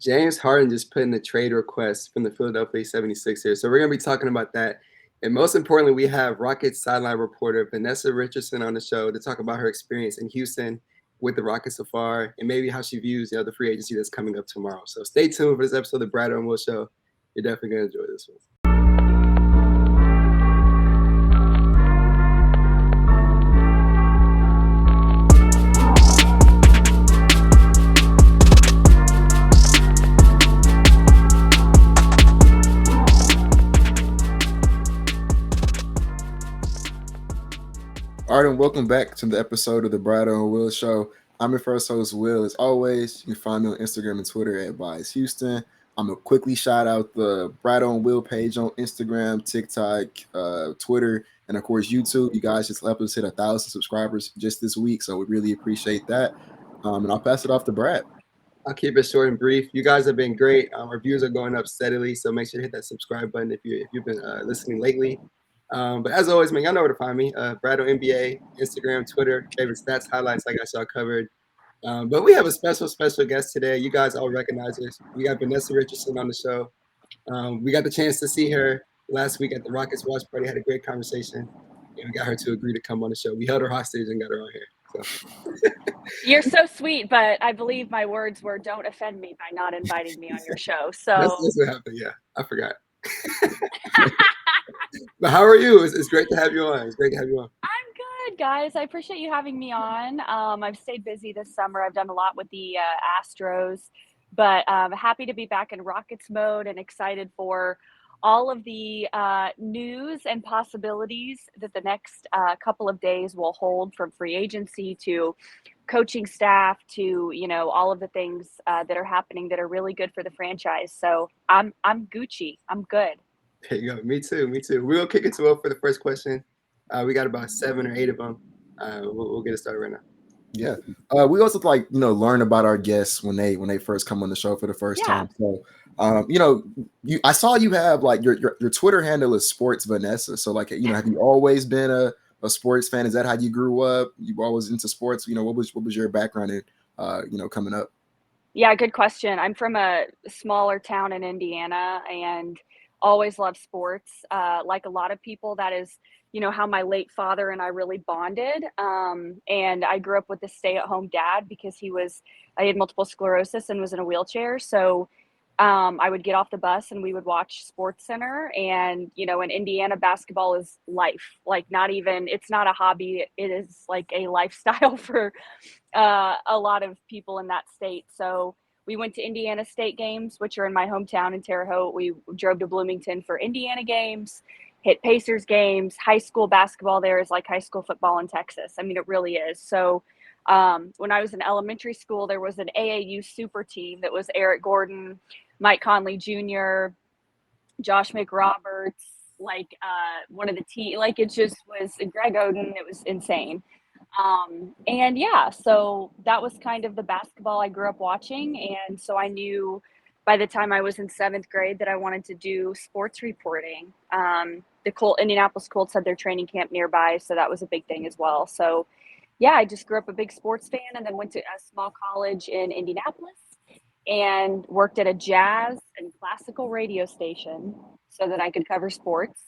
James Harden just put in a trade request from the Philadelphia 76ers. So we're going to be talking about that. And most importantly, we have Rockets sideline reporter Vanessa Richardson on the show to talk about her experience in Houston with the Rockets so far and maybe how she views the free agency that's coming up tomorrow. So stay tuned for this episode of the Bradeaux and Will Show. You're definitely going to enjoy this one. All right, and welcome back to the episode of the Bradeaux and Will Show. I'm your first host, Will. As always, you can find me on Instagram and Twitter at Bias Houston. I'm going to quickly shout out the Bradeaux and Will page on Instagram, TikTok, Twitter, and, of course, YouTube. You guys just helped us hit 1,000 subscribers just this week, so we really appreciate that. And I'll pass it off to Brad. I'll keep it short and brief. You guys have been great. Our views are going up steadily, so make sure to hit that subscribe button if you've been listening lately. But as always, man, y'all know where to find me. Bradeaux NBA, Instagram, Twitter, favorite stats, highlights, like I saw covered. But we have a special guest today. You guys all recognize her. We got Vanessa Richardson on the show. We got the chance to see her last week at the Rockets watch party. Had a great conversation, and we got her to agree to come on the show. We held her hostage and got her on here. So. You're so sweet, but I believe my words were, "Don't offend me by not inviting me on your show." So that's what happened. Yeah, I forgot. But how are you? It's great to have you on. It's great to have you on. I'm good, guys. I appreciate you having me on. I've stayed busy this summer. I've done a lot with the Astros, but happy to be back in Rockets mode and excited for all of the news and possibilities that the next couple of days will hold, from free agency to coaching staff to, all of the things that are happening that are really good for the franchise. So I'm Gucci. I'm good. There you go. Me too. We'll kick it to Will for the first question. We got about 7 or 8 of them. We'll get it started right now. Yeah. We also learn about our guests when they first come on the show for the first time. So, I saw you have your Twitter handle is Sports Vanessa. So have you always been a sports fan? Is that how you grew up? You were always into sports? What was your background in, coming up? Yeah, good question. I'm from a smaller town in Indiana and always loved sports. Like a lot of people, that is, how my late father and I really bonded. And I grew up with a stay-at-home dad because I had multiple sclerosis and was in a wheelchair. So I would get off the bus and we would watch Sports Center. And, in Indiana, basketball is life. It's not a hobby. It is like a lifestyle for a lot of people in that state. So we went to Indiana State games, which are in my hometown in Terre Haute. We drove to Bloomington for Indiana games, hit Pacers games. High school basketball there is like high school football in Texas. I mean, it really is. So when I was in elementary school, there was an AAU super team that was Eric Gordon, Mike Conley Jr., Josh McRoberts, one of the team. It just was Greg Oden. It was insane. So that was kind of the basketball I grew up watching. And so I knew by the time I was in 7th grade that I wanted to do sports reporting. The Indianapolis Colts had their training camp nearby, so that was a big thing as well. So I just grew up a big sports fan and then went to a small college in Indianapolis and worked at a jazz and classical radio station so that I could cover sports.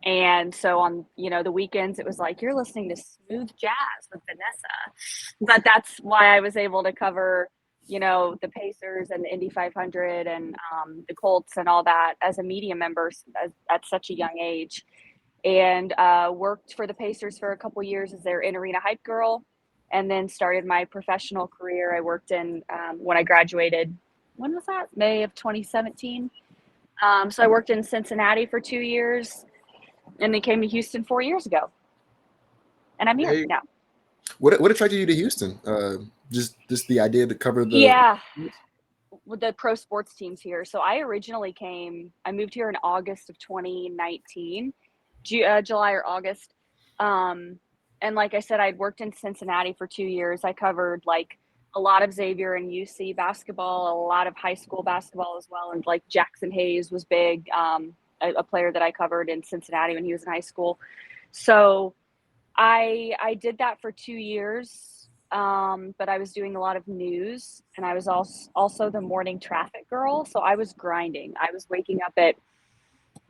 And so on, the weekends, it was like, you're listening to smooth jazz with Vanessa. But that's why I was able to cover, the Pacers and the Indy 500 and the Colts and all that as a media member at such a young age. And worked for the Pacers for a couple years as their in-arena hype girl, and then started my professional career. I worked in, when I graduated, when was that? May of 2017. So I worked in Cincinnati for 2 years. And they came to Houston 4 years ago. And I'm here now. What attracted you to Houston? Just the idea to cover the... Yeah, with the pro sports teams here. So I moved here in August of 2019, July or August. And like I said, I'd worked in Cincinnati for 2 years. I covered a lot of Xavier and UC basketball, a lot of high school basketball as well. And Jackson Hayes was big. A player that I covered in Cincinnati when he was in high school. So I did that for 2 years. but I was doing a lot of news, and I was also the morning traffic girl. So I was grinding. I was waking up at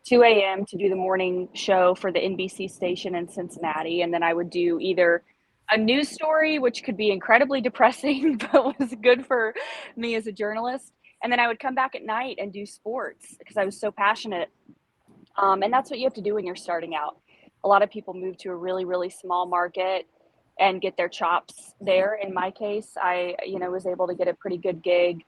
2 a.m. to do the morning show for the NBC station in Cincinnati. And then I would do either a news story, which could be incredibly depressing, but was good for me as a journalist. And then I would come back at night and do sports because I was so passionate. And that's what you have to do when you're starting out. A lot of people move to a really, really small market and get their chops there. In my case, I, was able to get a pretty good gig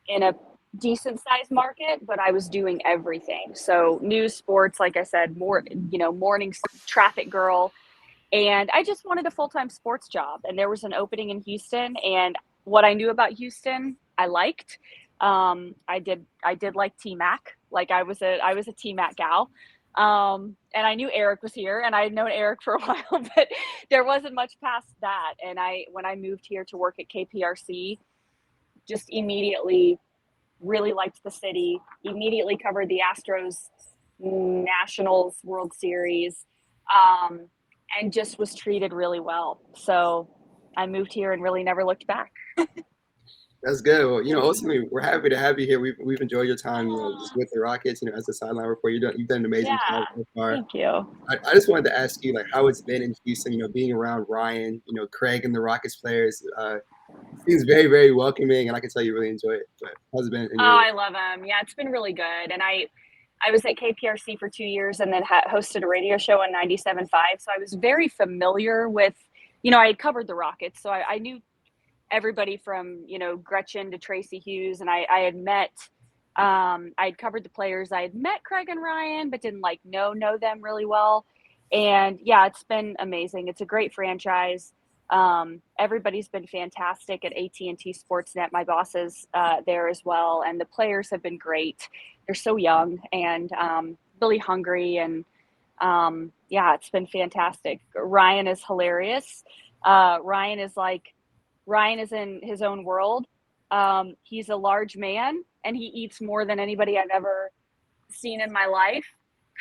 in a decent sized market, but I was doing everything. So news, sports, like I said, morning traffic girl. And I just wanted a full-time sports job. And there was an opening in Houston, and what I knew about Houston, I liked. I did like T-Mac. Like I was a T-Mac gal. And I knew Eric was here, and I had known Eric for a while, but there wasn't much past that. And when I moved here to work at KPRC, just immediately really liked the city, immediately covered the Astros Nationals World Series, and just was treated really well. So I moved here and really never looked back. That's good. Well, ultimately, we're happy to have you here. We've enjoyed your time, just with the Rockets, as a sideline reporter. You've done an amazing job so far. Thank you. I just wanted to ask you, like, how it's been in Houston, being around Ryan, Craig and the Rockets players. Seems very, very welcoming, and I can tell you really enjoy it. But how's it been? I love him. Yeah, it's been really good. And I was at KPRC for 2 years and then hosted a radio show on 97.5. So I was very familiar with, I had covered the Rockets. So I knew everybody from, Gretchen to Tracy Hughes. And I had met, I had covered the players. I had met Craig and Ryan, but didn't know them really well. And yeah, it's been amazing. It's a great franchise. Everybody's been fantastic at AT&T Sportsnet. My bosses there as well, and the players have been great. They're so young and really hungry, and it's been fantastic. Ryan is hilarious. Ryan is in his own world. He's a large man, and he eats more than anybody I've ever seen in my life.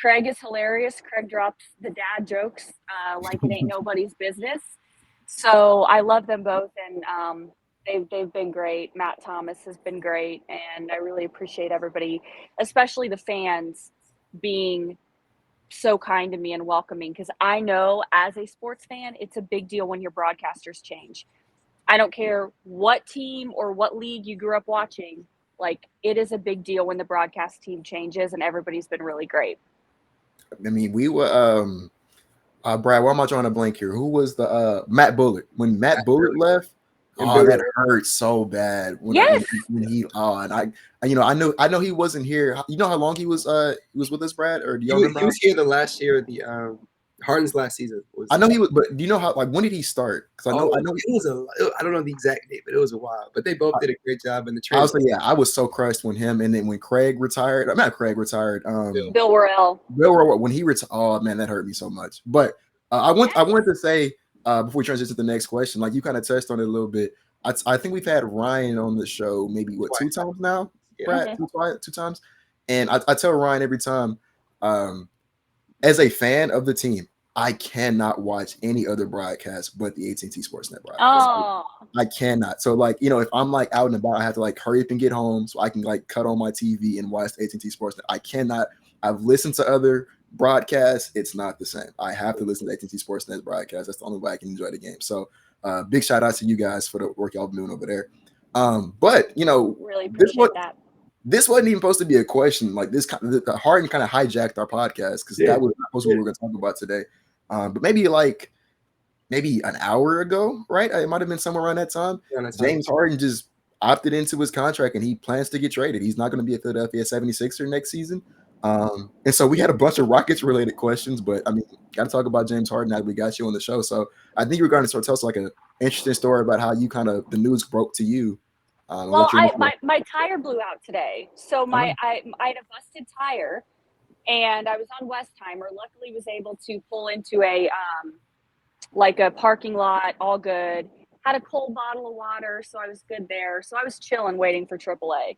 Craig is hilarious. Craig drops the dad jokes like it ain't nobody's business. So I love them both, and they've been great. Matt Thomas has been great, and I really appreciate everybody, especially the fans, being so kind to me and welcoming, because I know as a sports fan, it's a big deal when your broadcasters change. I don't care what team or what league you grew up watching. Like, it is a big deal when the broadcast team changes, and everybody's been really great. I mean, we were Brad, why am I drawing a blank here? Who was the Matt Bullitt? When Matt Bullitt left, that hurt so bad. When he and I know he wasn't here. You know how long he was with us, Brad? Or do you remember? He was here the last year of the Harden's last season. I know he was, but do you know how? Like, when did he start? Because I know it was I don't know the exact date, but it was a while. But they both did a great job in the training. I was so crushed when him, and then when Craig retired. I'm not Craig retired. Bill Worrell. When he retired. Oh man, that hurt me so much. But I wanted to say before we transition to the next question, like you kind of touched on it a little bit. I think we've had Ryan on the show maybe two times now, Brad, two times, and I tell Ryan every time, as a fan of the team, I cannot watch any other broadcast but the AT&T Sportsnet broadcast. Oh. I cannot. So if I'm like out and about, I have to like hurry up and get home so I can like cut on my TV and watch the AT&T Sportsnet. I cannot. I've listened to other broadcasts. It's not the same. I have to listen to AT&T Sportsnet broadcast. That's the only way I can enjoy the game. So big shout out to you guys for the work y'all been doing over there. But really appreciate that. This wasn't even supposed to be a question. Like this, the Harden kind of hijacked our podcast because that was not supposed to be what we were going to talk about today. But maybe an hour ago, right? It might have been somewhere around that time. James Harden just opted into his contract and he plans to get traded. He's not going to be a Philadelphia 76er next season. And so we had a bunch of Rockets related questions, but I mean, got to talk about James Harden now that we got you on the show. So I think you're going to sort of tell us like an interesting story about how you the news broke to you. Well, my tire blew out today. So I had a busted tire. And I was on Westheimer. Luckily, was able to pull into a parking lot, all good. Had a cold bottle of water, so I was good there. So I was chilling, waiting for AAA.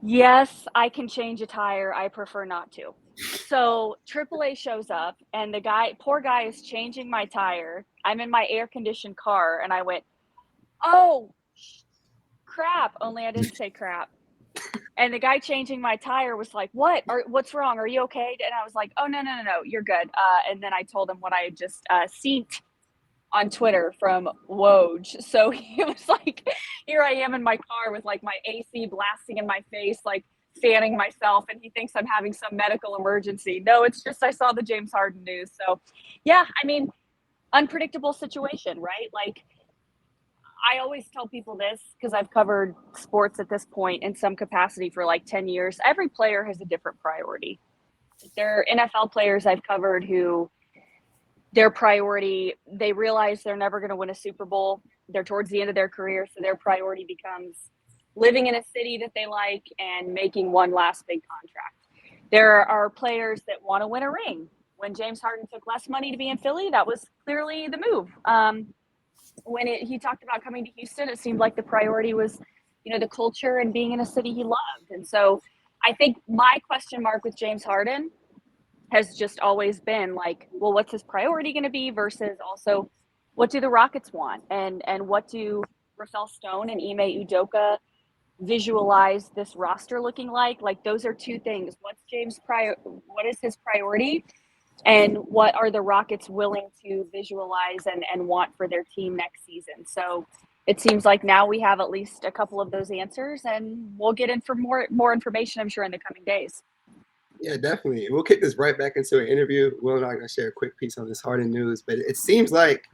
Yes, I can change a tire. I prefer not to. So AAA shows up, and the poor guy is changing my tire. I'm in my air-conditioned car, and I went, "Oh, crap." Only I didn't say crap. And the guy changing my tire was like, what's wrong? Are you okay? And I was like, oh, no, you're good. And then I told him what I had just seen on Twitter from Woj. So he was like, here I am in my car with like my AC blasting in my face, like fanning myself. And he thinks I'm having some medical emergency. No, it's just I saw the James Harden news. So, yeah, I mean, unpredictable situation, right? Like, I always tell people this because I've covered sports at this point in some capacity for like 10 years. Every player has a different priority. There are NFL players I've covered who their priority, they realize they're never going to win a Super Bowl. They're towards the end of their career, so their priority becomes living in a city that they like and making one last big contract. There are players that want to win a ring. When James Harden took less money to be in Philly, that was clearly the move. When he talked about coming to Houston, it seemed like the priority was, the culture and being in a city he loved. And so I think my question mark with James Harden has just always been like, well, what's his priority going to be versus also what do the Rockets want? And what do Rafael Stone and Ime Udoka visualize this roster looking like? Like, those are two things. What is his priority? And what are the Rockets willing to visualize and want for their team next season? So it seems like now we have at least a couple of those answers, and we'll get in for more information, I'm sure, in the coming days. Yeah, definitely. We'll kick this right back into an interview. Will and I are going to share a quick piece on this Harden news, but it seems like,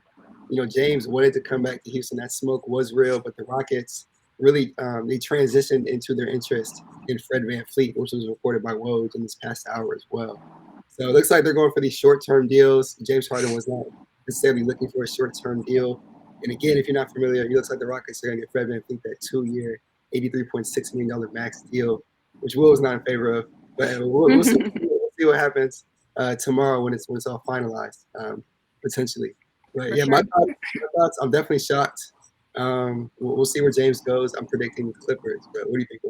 James wanted to come back to Houston. That smoke was real, but the Rockets really, they transitioned into their interest in Fred VanVleet, which was reported by Woj in this past hour as well. So it looks like they're going for these short-term deals. James Harden was not necessarily looking for a short-term deal. And again, if you're not familiar, it looks like the Rockets are going to get Fred VanVleet that 2-year, $83.6 million max deal, which Will is not in favor of. But we'll see what happens tomorrow when it's all finalized, potentially. But yeah, my thoughts, I'm definitely shocked. We'll see where James goes. I'm predicting the Clippers. But what do you think,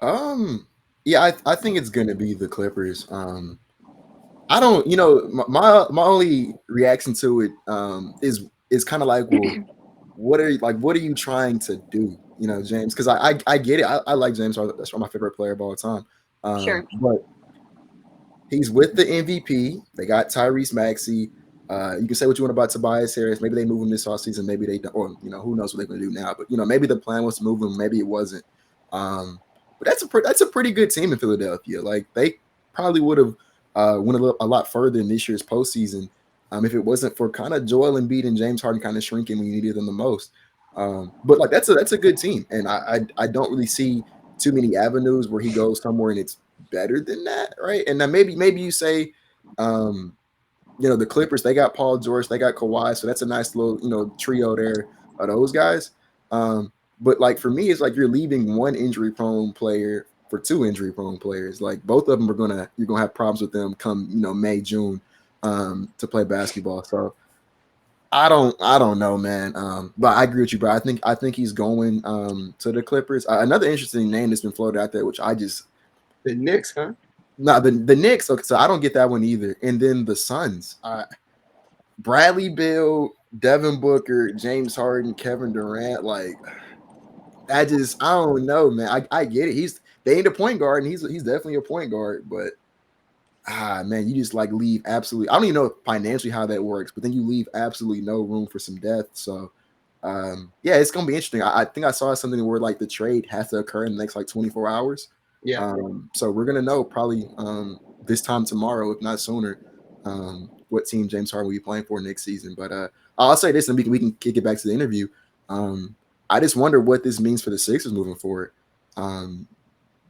Will? Yeah, I think it's gonna be the Clippers. I don't, my only reaction to it is kind of like, well, what are you trying to do, James? Because I get it. I like James Harden. That's my favorite player of all time. Sure. But he's with the MVP. They got Tyrese Maxey. You can say what you want about Tobias Harris. Maybe they move him this offseason. Maybe they don't. Or who knows what they're going to do now. But maybe the plan was to move him. Maybe it wasn't. But that's a pretty good team in Philadelphia. Like, they probably would have went a lot further in this year's postseason if it wasn't for kind of Joel Embiid and James Harden kind of shrinking when you needed them the most. But like, that's a good team, and I don't really see too many avenues where he goes somewhere and it's better than that, right? And then maybe you say, the Clippers, they got Paul George, they got Kawhi, so that's a nice little trio there of those guys. But like, for me, it's like you're leaving one injury-prone player for two injury-prone players. Like, both of them you're gonna have problems with them come May, June to play basketball. So I don't know, man. But I agree with you, bro. I think he's going to the Clippers. Another interesting name that's been floated out there, which The Knicks, huh? No, the Knicks. Okay, so I don't get that one either. And then the Suns. Bradley Beal, Devin Booker, James Harden, Kevin Durant. Like, I don't know, man. I get it. They ain't a point guard, and he's definitely a point guard. But man, you just like leave absolutely. I don't even know financially how that works, but then you leave absolutely no room for some depth. So yeah, it's gonna be interesting. I think I saw something where like the trade has to occur in the next like 24 hours. Yeah. So we're gonna know probably this time tomorrow, if not sooner, what team James Harden will be playing for next season. But I'll say this, and we can kick it back to the interview. I just wonder what this means for the Sixers moving forward.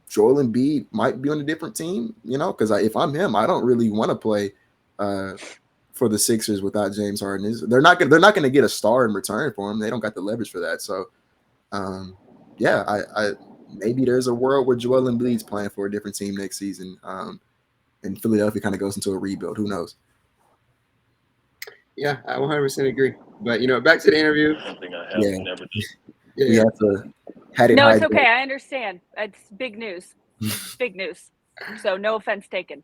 Joel Embiid might be on a different team, because if I'm him, I don't really want to play for the Sixers without James Harden. They're not gonna get a star in return for him. They don't got the leverage for that. So yeah, I maybe there's a world where Joel Embiid's playing for a different team next season, and Philadelphia kind of goes into a rebuild. Who knows? Yeah, I 100% agree. But back to the interview. Something I have never. We have to had it. No, it's okay. I understand. It's big news. Big news. So no offense taken.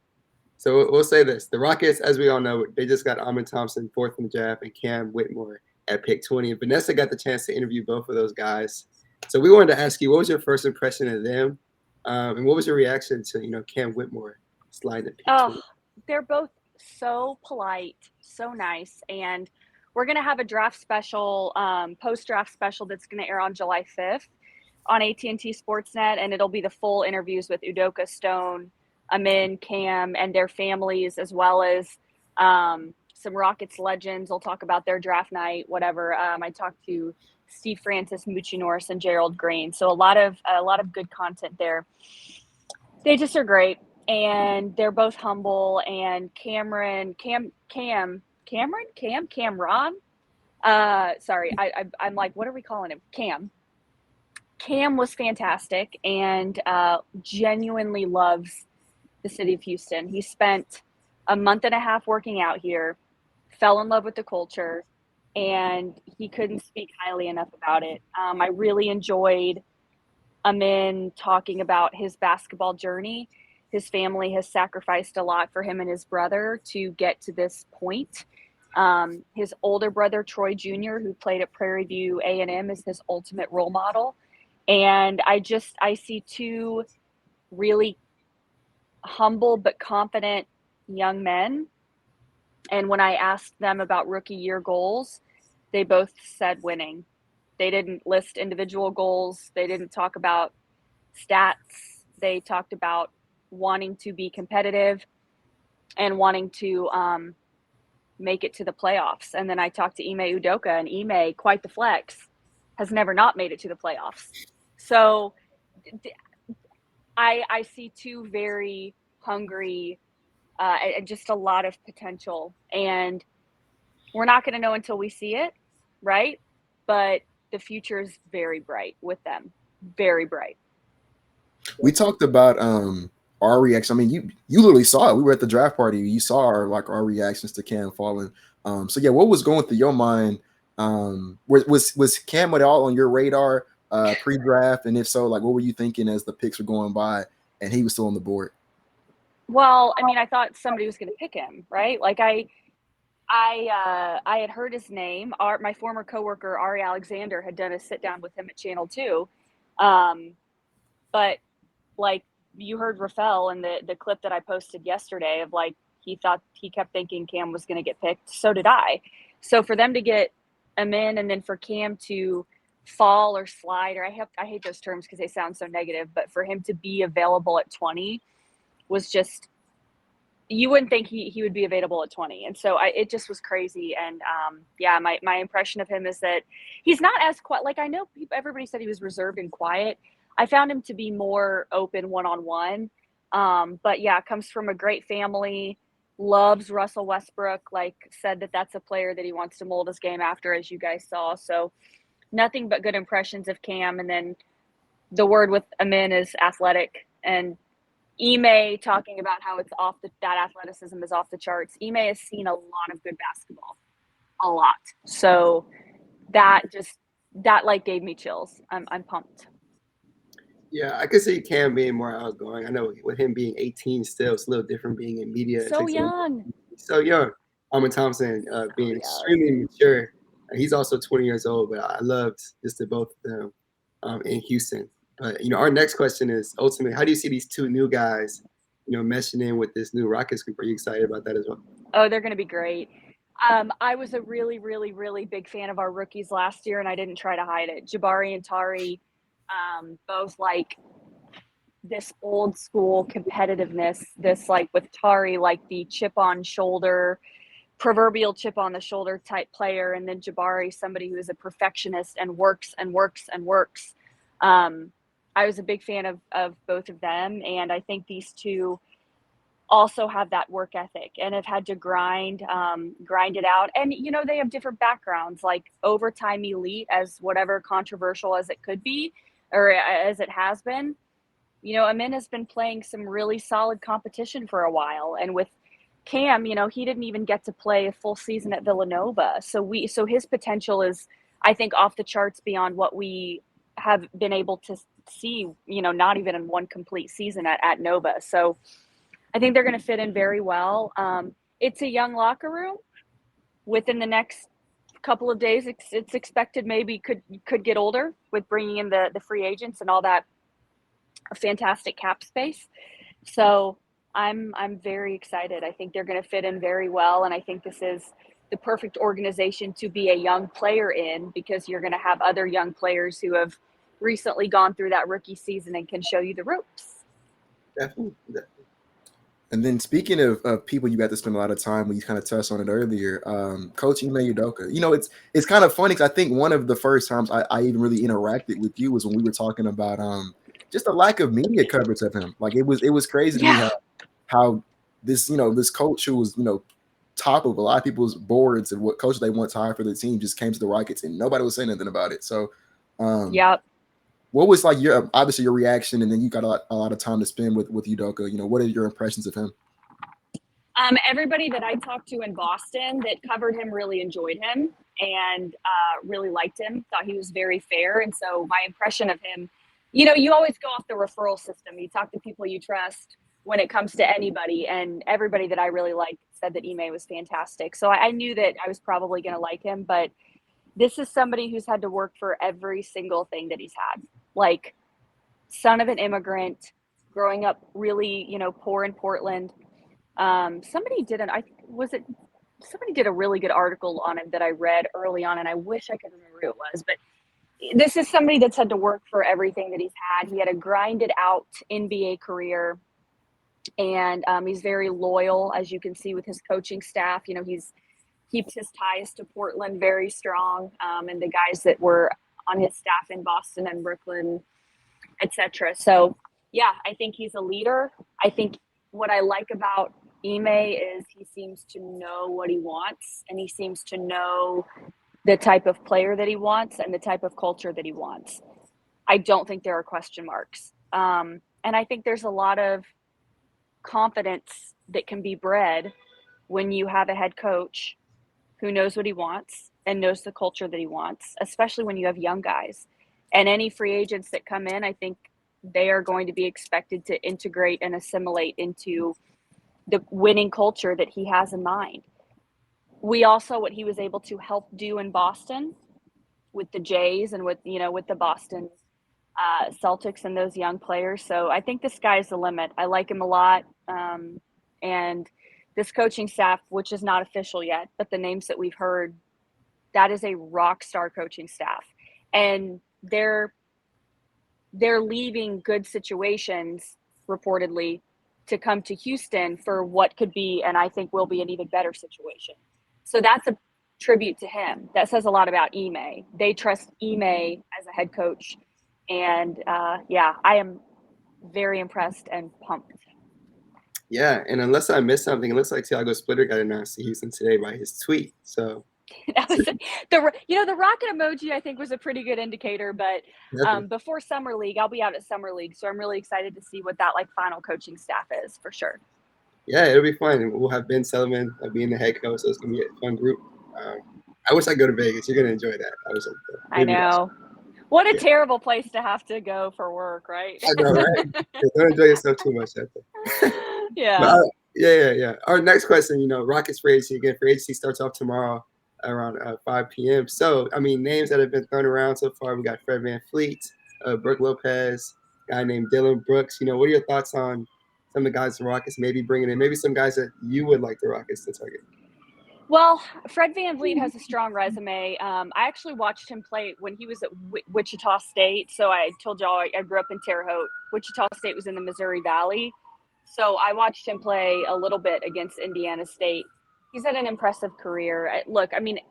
So we'll say this. The Rockets, as we all know, they just got Thompson 4th in the draft and Cam Whitmore at pick 20. And Vanessa got the chance to interview both of those guys. So we wanted to ask you, what was your first impression of them? And what was your reaction to, Cam Whitmore sliding at pick 20? They're both so polite, so nice. And we're going to have a draft special, post-draft special that's going to air on July 5th on AT&T Sportsnet. And it'll be the full interviews with Udoka, Stone, Ime, Cam, and their families, as well as some Rockets legends. We'll talk about their draft night, whatever. I talked to Steve Francis, Moochie Norris, and Gerald Green. So a lot of good content there. They just are great, and they're both humble. And Cameron. Sorry, I'm like, what are we calling him? Cam was fantastic and genuinely loves the city of Houston. He spent a month and a half working out here, fell in love with the culture, and he couldn't speak highly enough about it. I really enjoyed Amin talking about his basketball journey. His family has sacrificed a lot for him and his brother to get to this point. His older brother, Troy Jr., who played at Prairie View A&M, is his ultimate role model. And I see two really humble but confident young men. And when I asked them about rookie year goals, they both said winning. They didn't list individual goals. They didn't talk about stats. They talked about wanting to be competitive and wanting to make it to the playoffs. And then I talked to Ime Udoka, and Ime, quite the flex, has never not made it to the playoffs. So I see two very hungry and just a lot of potential. And we're not going to know until we see it, right? But the future is very bright with them. Very bright. We talked about our reaction. I mean, you literally saw it. We were at the draft party. You saw our reactions to Cam falling. So yeah, what was going through your mind? Was Cam at all on your radar pre-draft? And if so, like, what were you thinking as the picks were going by and he was still on the board? Well, I mean, I thought somebody was going to pick him, right? Like I had heard his name. My former coworker Ari Alexander had done a sit down with him at Channel 2, but like you heard Rafael in the clip that I posted yesterday of like he kept thinking Cam was going to get picked. So did I. So for them to get him in, and then for Cam to fall or slide, or I hate those terms because they sound so negative, but for him to be available at 20 was just, you wouldn't think he would be available at 20. And so it just was crazy. And yeah, my impression of him is that he's not as quiet. Like I know everybody said he was reserved and quiet. I found him to be more open one-on-one. But yeah, comes from a great family, loves Russell Westbrook, like said that's a player that he wants to mold his game after, as you guys saw. So nothing but good impressions of Cam. And then the word with Amin is athletic, and Ime talking about how it's that athleticism is off the charts. Ime has seen a lot of good basketball, a lot. So that like gave me chills. I'm pumped. Yeah, I could see Cam being more outgoing. I know with him being 18 still, it's a little different being in media. So young. So young. Thompson being extremely mature. He's also 20 years old, but I loved just the both of them in Houston. But, our next question is ultimately, how do you see these two new guys, meshing in with this new Rockets group? Are you excited about that as well? Oh, they're going to be great. I was a really, really, really big fan of our rookies last year, and I didn't try to hide it. Jabari and Tari, both like this old school competitiveness, this like with Tari, like the chip on shoulder, proverbial chip on the shoulder type player. And then Jabari, somebody who is a perfectionist and works and works and works. I was a big fan of both of them. And I think these two also have that work ethic and have had to grind it out. And, they have different backgrounds, like overtime elite, as whatever controversial as it could be, or as it has been. Amin has been playing some really solid competition for a while. And with Cam, he didn't even get to play a full season at Villanova. So his potential is, I think, off the charts beyond what we have been able to see, not even in one complete season at Nova. So I think they're going to fit in very well. It's a young locker room. Within the next couple of days, it's expected maybe could get older with bringing in the free agents and all that fantastic cap space. So I'm very excited. I think they're going to fit in very well, and I think this is the perfect organization to be a young player in, because you're going to have other young players who have recently gone through that rookie season and can show you the ropes. Definitely. And then speaking of people you got to spend a lot of time with, you kind of touched on it earlier, Coach Ime Udoka. It's kind of funny because I think one of the first times I even really interacted with you was when we were talking about just the lack of media coverage of him. Like it was crazy to me how this this coach who was top of a lot of people's boards and what coach they want to hire for the team just came to the Rockets and nobody was saying anything about it. So what was like your reaction, and then you got a lot of time to spend with Udoka? What are your impressions of him? Everybody that I talked to in Boston that covered him really enjoyed him and really liked him, thought he was very fair. And so my impression of him, you always go off the referral system. You talk to people you trust when it comes to anybody, and everybody that I really liked said that Ime was fantastic. So I knew that I was probably going to like him, but this is somebody who's had to work for every single thing that he's had. Like, son of an immigrant, growing up really, poor in Portland. Somebody did a really good article on him that I read early on, and I wish I could remember who it was, but this is somebody that's had to work for everything that he's had. He had a grinded out NBA career, and he's very loyal, as you can see with his coaching staff. He's keeps his ties to Portland very strong, and the guys that were on his staff in Boston and Brooklyn, etc. So yeah, I think he's a leader. I think what I like about Ime is he seems to know what he wants, and he seems to know the type of player that he wants and the type of culture that he wants. I don't think there are question marks. And I think there's a lot of confidence that can be bred when you have a head coach who knows what he wants and knows the culture that he wants, especially when you have young guys. And any free agents that come in, I think they are going to be expected to integrate and assimilate into the winning culture that he has in mind. We also, what he was able to help do in Boston with the Jays and with the Boston Celtics and those young players. So I think the sky's the limit. I like him a lot. And this coaching staff, which is not official yet, but the names that we've heard, that is a rock star coaching staff. And they're leaving good situations, reportedly, to come to Houston for what could be, and I think will be, an even better situation. So that's a tribute to him. That says a lot about Ime. They trust Ime as a head coach. And I am very impressed and pumped. Yeah, and unless I missed something, it looks like Thiago Splitter got announced to Houston today by his tweet. So that was the rocket emoji, I think, was a pretty good indicator. But before Summer League, I'll be out at Summer League, so I'm really excited to see what that final coaching staff is, for sure. Yeah, it'll be fun. We'll have Ben Sullivan being the head coach, so it's gonna be a fun group. I wish I go to Vegas. You're gonna enjoy that. I know. What a terrible place to have to go for work, right? I know, right? Don't enjoy yourself too much out there. Yeah. Yeah. Our next question, Rockets free agency again. Free agency starts off tomorrow around 5 p.m. So, names that have been thrown around so far, we got Fred VanVleet, Brooke Lopez, a guy named Dylan Brooks. What are your thoughts on some of the guys the Rockets maybe bringing in, maybe some guys that you would like the Rockets to target? Well, Fred VanVleet has a strong resume. I actually watched him play when he was at Wichita State. So I told y'all I grew up in Terre Haute. Wichita State was in the Missouri Valley. So I watched him play a little bit against Indiana State. He's had an impressive career. Look, it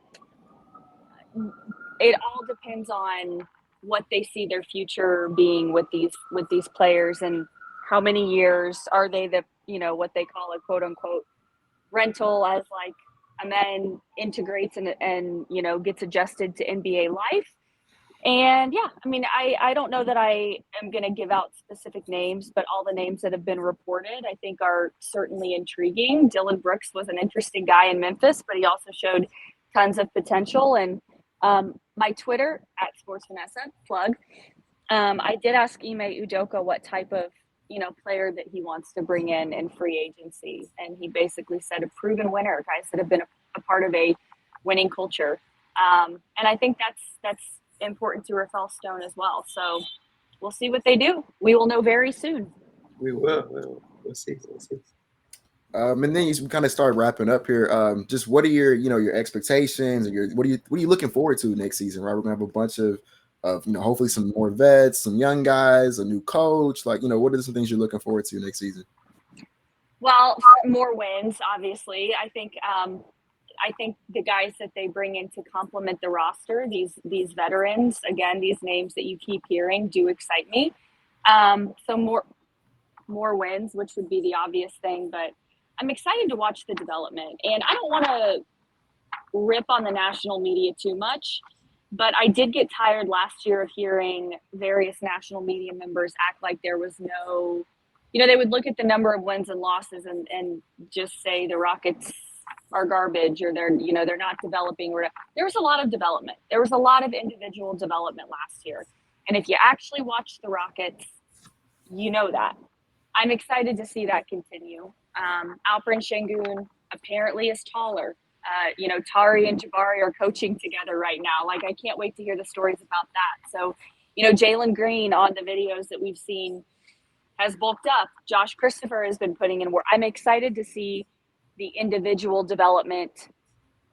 all depends on what they see their future being with these players, and how many years are they what they call a quote unquote rental, as like and then integrates and gets adjusted to NBA life. And I don't know that I am going to give out specific names, but all the names that have been reported, I think, are certainly intriguing. Dylan Brooks was an interesting guy in Memphis, but he also showed tons of potential. And my Twitter @SportsVanessa, plug. I did ask Ime Udoka what type of player that he wants to bring in free agency, and he basically said a proven winner, guys that have been a part of a winning culture, and I think that's important to Rafael Stone as well. So we'll see what they do. We will know very soon. We will. We'll see. We'll see. And then you kind of start wrapping up here. Just what are your expectations and what are you looking forward to next season? Right, we're gonna have a bunch of hopefully some more vets, some young guys, a new coach. Like what are some things you're looking forward to next season? Well, more wins, obviously. I think the guys that they bring in to complement the roster, these veterans, again, these names that you keep hearing, do excite me. So more wins, which would be the obvious thing, but I'm excited to watch the development. And I don't want to rip on the national media too much, but I did get tired last year of hearing various national media members act like there was no, they would look at the number of wins and losses and just say the Rockets are garbage, or they're not developing. There was a lot of development. There was a lot of individual development last year. And if you actually watch the Rockets, you know that. I'm excited to see that continue. Alperen Şengün apparently is taller. Tari and Jabari are coaching together right now. Like, I can't wait to hear the stories about that. So, Jalen Green on the videos that we've seen has bulked up. Josh Christopher has been putting in work. I'm excited to see the individual development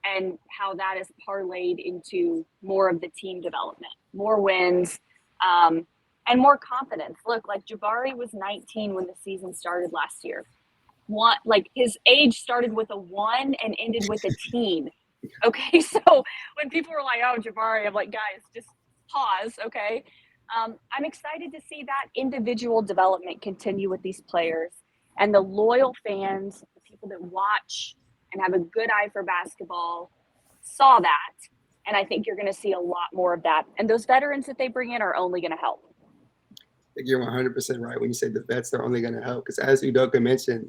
and how that is parlayed into more of the team development, more wins, and more confidence. Look, like Jabari was 19 when the season started last year. His age started with a 1 and ended with a teen. Okay, so when people were like, "Oh, Jabari," I'm like, guys, just pause. Okay, I'm excited to see that individual development continue with these players, and the loyal fans, the people that watch and have a good eye for basketball, saw that, and I think you're going to see a lot more of that. And those veterans that they bring in are only going to help. I think you're 100% right when you say the vets are only going to help, because as Udoka mentioned,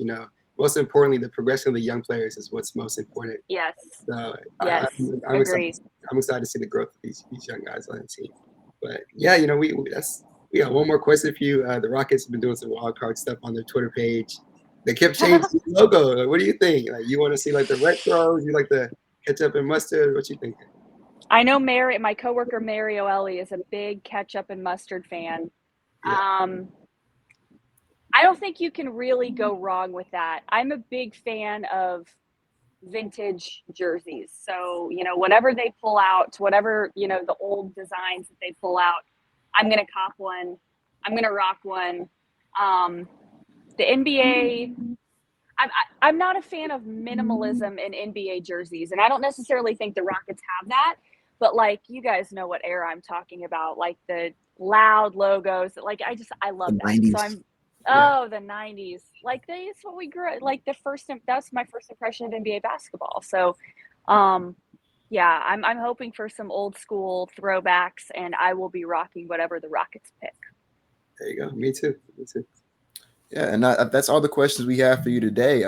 most importantly, the progression of the young players is what's most important. Yes. So yes. I'm excited to see the growth of these young guys on the team. But yeah, we got one more question for you. The Rockets have been doing some wild card stuff on their Twitter page. They kept changing the logo. Like, what do you think? Like, you want to see like the retros? You like the ketchup and mustard? What you think? I know my coworker Mario Ellie is a big ketchup and mustard fan. Yeah. I don't think you can really go wrong with that. I'm a big fan of vintage jerseys. So, whatever they pull out, whatever, the old designs that they pull out, I'm going to cop one. I'm going to rock one. The NBA, I'm not a fan of minimalism in NBA jerseys. And I don't necessarily think the Rockets have that. But, like, you guys know what era I'm talking about, like the loud logos. Like, I love that. 90s. So the 90s. Like, that's what we grew up. Like, that's my first impression of NBA basketball. So, yeah, I'm hoping for some old school throwbacks, and I will be rocking whatever the Rockets pick. There you go. Me too. Yeah, and that's all the questions we have for you today.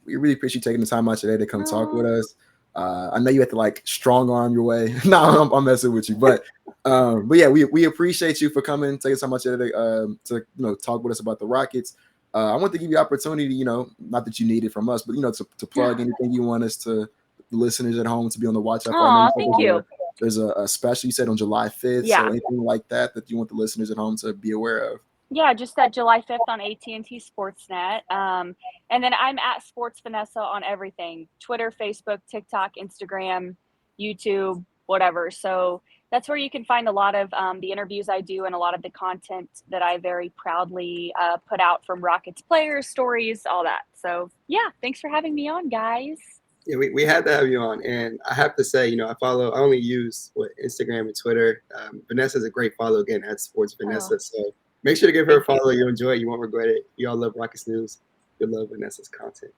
We really appreciate you taking the time out today to come talk with us. I know you had to strong arm your way. No, I'm messing with you, but yeah, we appreciate you for coming, taking so much today to talk with us about the Rockets. I want to give you the opportunity, not that you need it from us, but to plug anything you want us to the listeners at home to be on the watch out for. Oh, thank you. There's a special you said on July 5th. Yeah. So anything like that you want the listeners at home to be aware of. Yeah, just that July 5th on AT&T Sportsnet. And then I'm at Sports Vanessa on everything: Twitter, Facebook, TikTok, Instagram, YouTube, whatever. So that's where you can find a lot of the interviews I do and a lot of the content that I very proudly put out from Rockets players, stories, all that. So, yeah, thanks for having me on, guys. Yeah, we had to have you on. And I have to say, I only use Instagram and Twitter. Vanessa's a great follow, again, at Sports Vanessa. So make sure to give her a follow. You'll enjoy it. You won't regret it. You all love Rockets news. You'll love Vanessa's content.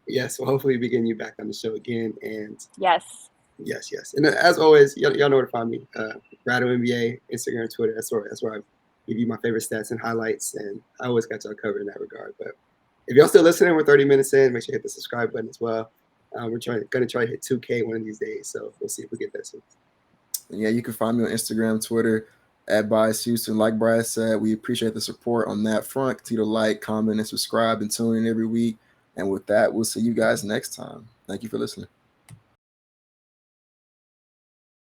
Yes, well, hopefully we get you back on the show again. And yes. And as always, y'all know where to find me. Bradeaux NBA, Instagram, Twitter. That's where I give you my favorite stats and highlights. And I always got y'all covered in that regard. But if y'all still listening, we're 30 minutes in. Make sure you hit the subscribe button as well. We're going to try to hit 2K one of these days. So we'll see if we get that soon. Yeah, you can find me on Instagram, Twitter. at Bias Houston. Like Brad said, we appreciate the support on that front. Continue to like, comment, and subscribe and tune in every week. And with that, we'll see you guys next time. Thank you for listening.